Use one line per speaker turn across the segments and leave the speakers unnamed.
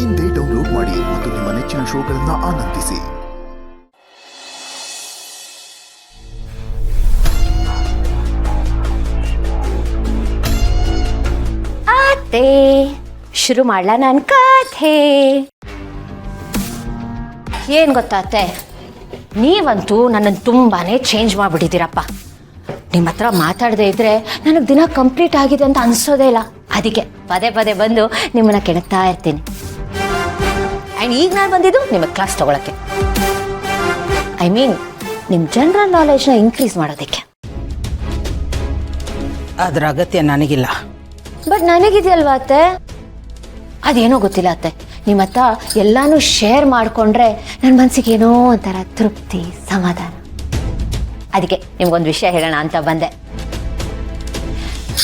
ಇಂದೇ ಡೌನ್ಲೋಡ್ ಮಾಡಿ ಮತ್ತು ನಿಮ್ಮ ನೆಚ್ಚಿನ ಶೋಗಳನ್ನು ಆನಂದಿಸಿ.
ಆತೆ ಶುರು ಮಾಡ್ಲಾ ನನ್ನ ಕಥೆ. ಏನ್ ಗೊತ್ತಾತೆ, ನೀವಂತೂ ನನ್ನನ್ನು ತುಂಬಾನೇ ಚೇಂಜ್ ಮಾಡಿಬಿಟ್ಟಿದ್ದೀರಪ್ಪ. ನಿಮ್ಮ ಹತ್ರ ಮಾತಾಡದೇ ಇದ್ರೆ ನನಗೆ ದಿನ ಕಂಪ್ಲೀಟ್ ಆಗಿದೆ ಅಂತ ಅನ್ಸೋದೇ ಇಲ್ಲ. ಅದಕ್ಕೆ ಪದೇ ಪದೇ ಬಂದು ನಿಮ್ಮನ್ನ ಕೆಣಕ್ತಾ ಇರ್ತೀನಿ. ಆ್ಯಂಡ್ ಈಗ ನಾನು ಬಂದಿದ್ದು ನಿಮಗೆ ಕ್ಲಾಸ್ ತಗೊಳಕ್ಕೆ, ಐ ಮೀನ್ ನಿಮ್ಮ ಜನರಲ್ ನಾಲೆಜ್ನ ಇನ್ಕ್ರೀಸ್ ಮಾಡೋದಕ್ಕೆ.
ಅದ್ರ ಅಗತ್ಯ ನನಗಿಲ್ಲ.
ಬಟ್ ನನಗಿದೆಯಲ್ವಾ ಅತ್ತೆ? ಅದೇನೋ ಗೊತ್ತಿಲ್ಲ ಅತ್ತೆ, ನಿಮ್ಮ ಹತ್ರ ಎಲ್ಲಾನು ಶೇರ್ ಮಾಡಿಕೊಂಡ್ರೆ ನನ್ನ ಮನಸ್ಸಿಗೆ ಏನೋ ಒಂಥರ ತೃಪ್ತಿ, ಸಮಾಧಾನ. ಅದಕ್ಕೆ ನಿಮ್ಗೊಂದು ವಿಷಯ ಹೇಳೋಣ ಅಂತ ಬಂದೆ.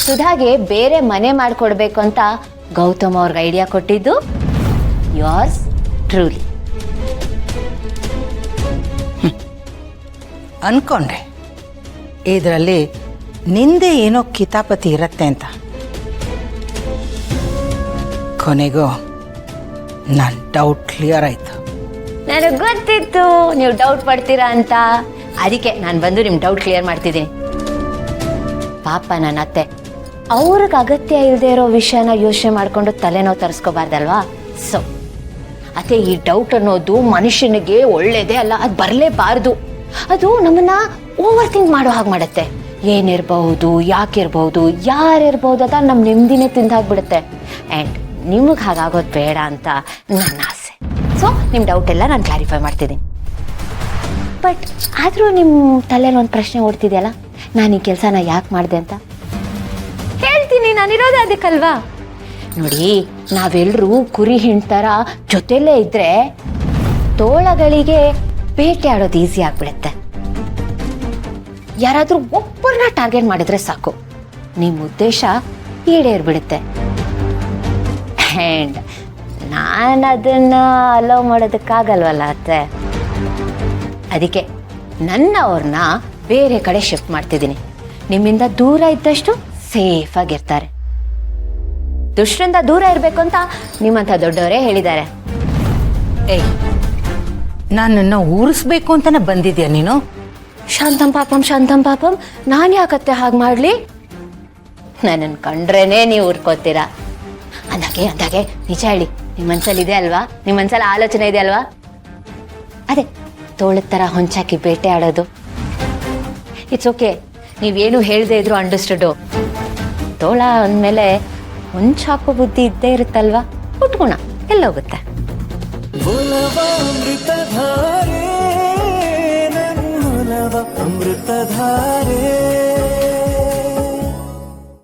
ಸುಧಾಗೆ ಬೇರೆ ಮನೆ ಮಾಡಿಕೊಡ್ಬೇಕು ಅಂತ ಗೌತಮ್ ಅವ್ರಿಗೆ ಐಡಿಯಾ ಕೊಟ್ಟಿದ್ದು ಯೋರ್ಸ್ ಟ್ರೂಲಿ.
ಅನ್ಕೊಂಡೆ ಇದರಲ್ಲಿ ನಿಂದೆ ಏನೋ ಕಿತಾಪತಿ ಇರತ್ತೆ ಅಂತ. ಕೊನೆಗೂ ನನ್ನ ಡೌಟ್ ಕ್ಲಿಯರ್ ಆಯ್ತು.
ನನಗೆ ಗೊತ್ತಿತ್ತು ನೀವು ಡೌಟ್ ಪಡ್ತೀರಾ ಅಂತ. ಅದಕ್ಕೆ ನಾನು ಬಂದು ನಿಮ್ಮ ಡೌಟ್ ಕ್ಲಿಯರ್ ಮಾಡ್ತಿದ್ದೀನಿ. ಪಾಪ ನನ್ನ ಅತ್ತೆ, ಅವ್ರಿಗೆ ಅಗತ್ಯ ಇಲ್ಲದೆ ಇರೋ ವಿಷಯನ ಯೋಚನೆ ಮಾಡಿಕೊಂಡು ತಲೆನೋವು ತರಿಸ್ಕೋಬಾರ್ದಲ್ವಾ? ಸೊ ಅತ್ತೆ, ಈ ಡೌಟ್ ಅನ್ನೋದು ಮನುಷ್ಯನಿಗೆ ಒಳ್ಳೇದೇ ಅಲ್ಲ, ಅದು ಬರಲೇಬಾರ್ದು. ಅದು ನಮ್ಮನ್ನ ಓವರ್ ಥಿಂಕ್ ಮಾಡೋ ಹಾಗೆ ಮಾಡುತ್ತೆ. ಏನಿರಬಹುದು, ಯಾಕಿರ್ಬಹುದು, ಯಾರಿರ್ಬಹುದು ಅಂತ ನಮ್ಮ ನೆಮ್ಮದಿನೇ ತಿಂದಾಗ್ಬಿಡುತ್ತೆ. ಆ್ಯಂಡ್ ನಿಮಗೆ ಹಾಗಾಗೋದು ಬೇಡ ಅಂತ ನನ್ನ ಆಸೆ. ಸೊ ನಿಮ್ಮ ಡೌಟ್ ಎಲ್ಲ ನಾನು ಕ್ಲಾರಿಫೈ ಮಾಡ್ತಿದ್ದೀನಿ. ಬಟ್ ಆದರೂ ನಿಮ್ಮ ತಲೆಯಲ್ಲಿ ಒಂದು ಪ್ರಶ್ನೆ ಓಡ್ತಿದೆಯಲ್ಲ, ನಾನು ಈ ಕೆಲಸನ ಯಾಕೆ ಮಾಡಿದೆ ಅಂತ ಹೇಳ್ತೀನಿ. ನಾನಿರೋದು ಅದಕ್ಕಲ್ವಾ? ನೋಡಿ, ನಾವೆಲ್ಲರೂ ಕುರಿ ಹಿಂಡ್ತರ ಜೊತೆಲೇ ಇದ್ರೆ ತೋಳಗಳಿಗೆ ಬೇಟೆ ಆಡೋದು ಈಸಿ ಆಗ್ಬಿಡುತ್ತೆ. ಯಾರಾದರೂ ಒಬ್ಬರನ್ನ ಟಾರ್ಗೆಟ್ ಮಾಡಿದ್ರೆ ಸಾಕು, ನಿಮ್ಮ ಉದ್ದೇಶ ಈಡೇರ್ಬಿಡುತ್ತೆ. ಆ್ಯಂಡ್ ನಾನು ಅದನ್ನು ಅಲೋ ಮಾಡೋದಕ್ಕಾಗಲ್ವಲ್ಲ ಅತ್ತೆ. ಅದಕ್ಕೆ ನನ್ನವ್ರನ್ನ ಬೇರೆ ಕಡೆ ಶಿಫ್ಟ್ ಮಾಡ್ತಿದ್ದೀನಿ. ನಿಮ್ಮಿಂದ ದೂರ ಇದ್ದಷ್ಟು ಸೇಫ್ ಆಗಿರ್ತಾರೆ. ದುಷ್ಟರಿಂದ ದೂರ ಇರಬೇಕು ಅಂತ ನಿಮ್ಮಂಥ ದೊಡ್ಡವರೇ ಹೇಳಿದ್ದಾರೆ.
ಏಯ್, ನನ್ನನ್ನು ಊರಿಸ್ಬೇಕು ಅಂತಾನೆ ಬಂದಿದ್ಯಾ ನೀನು?
ಶಾಂತಂ ಪಾಪಂ, ನಾನು ಯಾಕತ್ತೆ ಹಾಗೆ ಮಾಡಲಿ? ನನ್ನನ್ನು ಕಂಡ್ರೇನೆ ನೀವು ಊರ್ಕೋತೀರಾ. ಅಂದಾಗೆ ನಿಜ ಹೇಳಿ, ನಿಮ್ಮ ಮನ್ಸಲ್ಲಿ ಇದೆ ಅಲ್ವಾ? ನಿಮ್ಮ ಮನ್ಸಲ್ಲಿ ಆಲೋಚನೆ ಇದೆ ಅಲ್ವಾ? ಅದೇ ತೋಳದ ಥರ ಹೊಂಚಾಕಿ ಬೇಟೆ ಆಡೋದು. ಇಟ್ಸ್ ಓಕೆ, ನೀವೇನು ಹೇಳದೆ ಇದ್ರು ಅಂಡರ್ಸ್ಟುಡು. ತೋಳ ಅಂದಮೇಲೆ ಹೊಂಚಾಕೋ ಬುದ್ಧಿ ಇದ್ದೇ ಇರುತ್ತಲ್ವಾ? ಉಟ್ಕೋಣ, ಎಲ್ಲೋಗುತ್ತೆ.
ಅಮೃತಧಾರೆ